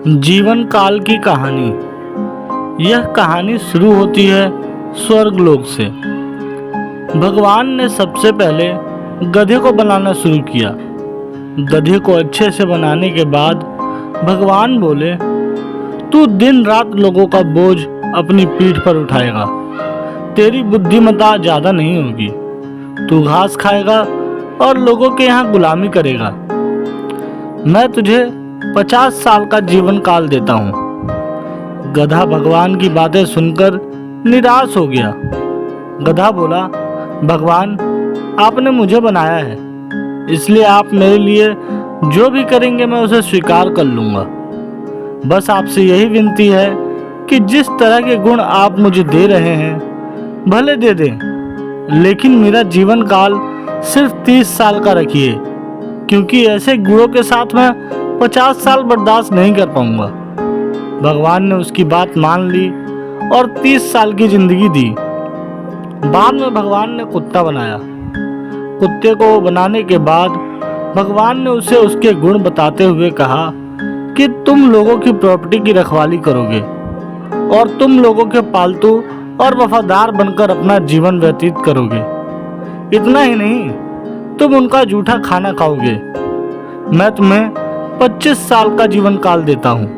जीवन काल की कहानी। यह कहानी शुरू होती है स्वर्गलोक से। भगवान ने सबसे पहले गधे को बनाना शुरू किया। गधे को अच्छे से बनाने के बाद भगवान बोले, तू दिन रात लोगों का बोझ अपनी पीठ पर उठाएगा। तेरी बुद्धिमत्ता ज़्यादा नहीं होगी। तू घास खाएगा और लोगों के यहाँ गुलामी करेगा। मैं तुझे 50 साल का जीवन काल देता हूँ। गधा भगवान की बातें सुनकर निराश हो गया। गधा बोला, भगवान, आपने मुझे बनाया है, इसलिए आप मेरे लिए जो भी करेंगे मैं उसे स्वीकार कर लूँगा। बस आपसे यही विनती है कि जिस तरह के गुण आप मुझे दे रहे हैं भले दे दें, लेकिन मेरा जीवन काल सिर्फ 30 साल का रखिए, क्योंकि ऐसे गुणों के साथ मैं 50 साल बर्दाश्त नहीं कर पाऊंगा। भगवान ने उसकी बात मान ली और 30 साल की जिंदगी दी। बाद में भगवान ने कुत्ता बनाया। कुत्ते को बनाने के बाद भगवान ने उसे उसके गुण बताते हुए कहा कि तुम लोगों की प्रॉपर्टी की रखवाली करोगे और तुम लोगों के पालतू और वफादार बनकर अपना जीवन व्यतीत करोगे। इतना ही नहीं, तुम उनका जूठा खाना खाओगे। मैं तुम्हें 25 साल का जीवन काल देता हूँ।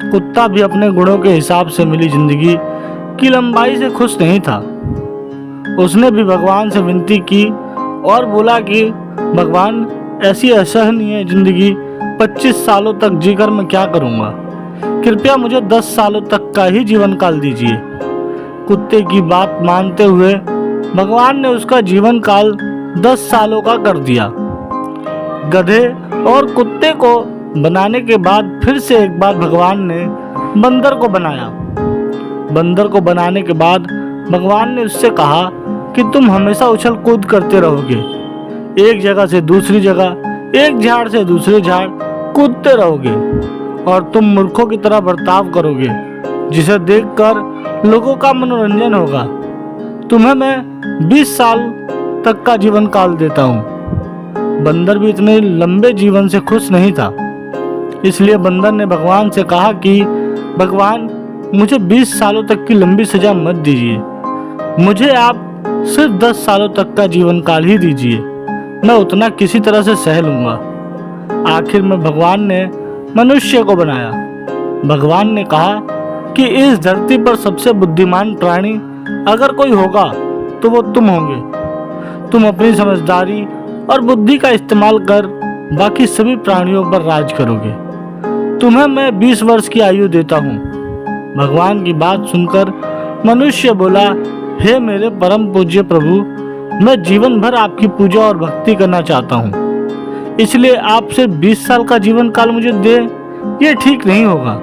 कुत्ता भी अपने गुणों के हिसाब से मिली जिंदगी की लंबाई से खुश नहीं था। उसने भी भगवान से विनती की और बोला कि भगवान, ऐसी असहनीय जिंदगी 25 सालों तक जीकर मैं क्या करूँगा। कृपया मुझे 10 सालों तक का ही जीवन काल दीजिए। कुत्ते की बात मानते हुए भगवान ने उसका जीवन काल 10 सालों का कर दिया। गधे और कुत्ते को बनाने के बाद फिर से एक बार भगवान ने बंदर को बनाया। बंदर को बनाने के बाद भगवान ने उससे कहा कि तुम हमेशा उछल कूद करते रहोगे, एक जगह से दूसरी जगह, एक झाड़ से दूसरे झाड़ कूदते रहोगे और तुम मूर्खों की तरह बर्ताव करोगे, जिसे देखकर लोगों का मनोरंजन होगा। तुम्हें मैं 20 साल तक का जीवन काल देता हूँ। बंदर भी इतने लंबे जीवन से खुश नहीं था, इसलिए बंदर ने भगवान से कहा कि भगवान, मुझे 20 सालों तक की लंबी सजा मत दीजिए। मुझे आप सिर्फ 10 सालों तक का जीवन काल ही दीजिए। मैं उतना किसी तरह से सह लूंगा। आखिर में भगवान ने मनुष्य को बनाया। भगवान ने कहा कि इस धरती पर सबसे बुद्धिमान प्राणी अगर कोई होगा तो वो तुम होंगे। तुम अपनी समझदारी और बुद्धि का इस्तेमाल कर बाकी सभी प्राणियों पर राज करोगे। तुम्हें मैं 20 वर्ष की आयु देता हूँ। भगवान की बात सुनकर मनुष्य बोला, हे मेरे परम पूज्य प्रभु, मैं जीवन भर आपकी पूजा और भक्ति करना चाहता हूँ, इसलिए आप सिर्फ 20 साल का जीवन काल मुझे दे, ये ठीक नहीं होगा।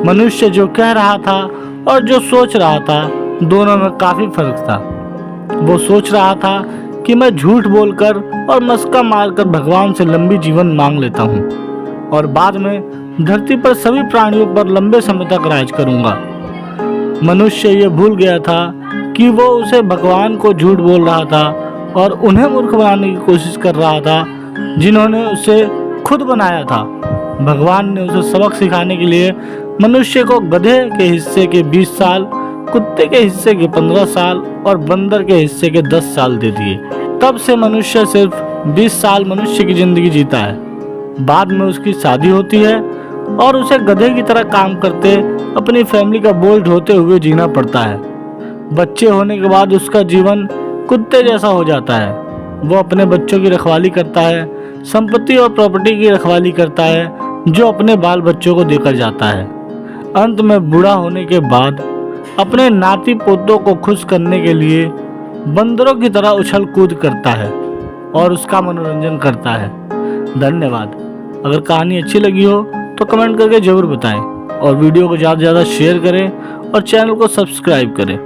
मनुष्य जो कह रहा था और जो सोच रहा था, दोनों में काफी फर्क था। वो सोच रहा था कि मैं झूठ बोलकर और मस्का मारकर भगवान से लंबी जीवन मांग लेता हूँ और बाद में धरती पर सभी प्राणियों पर लंबे समय तक राज करूँगा। मनुष्य ये भूल गया था कि वो उसे भगवान को झूठ बोल रहा था और उन्हें मूर्ख बनाने की कोशिश कर रहा था, जिन्होंने उसे खुद बनाया था। भगवान ने उसे सबक सिखाने के लिए मनुष्य को गधे के हिस्से के 20 साल, कुत्ते के हिस्से के 15 साल और बंदर के हिस्से के 10 साल दे दिए। तब से मनुष्य सिर्फ 20 साल मनुष्य की जिंदगी जीता है। बाद में उसकी शादी होती है और उसे गधे की तरह काम करते, अपनी फैमिली का बोझ ढोते हुए जीना पड़ता है। बच्चे होने के बाद उसका जीवन कुत्ते जैसा हो जाता है। वो अपने बच्चों की रखवाली करता है, संपत्ति और प्रॉपर्टी की रखवाली करता है जो अपने बाल बच्चों को देकर जाता है। अंत में बूढ़ा होने के बाद अपने नाती पोतों को खुश करने के लिए बंदरों की तरह उछल कूद करता है और उसका मनोरंजन करता है। धन्यवाद। अगर कहानी अच्छी लगी हो तो कमेंट करके जरूर बताएं और वीडियो को ज़्यादा से ज़्यादा शेयर करें और चैनल को सब्सक्राइब करें।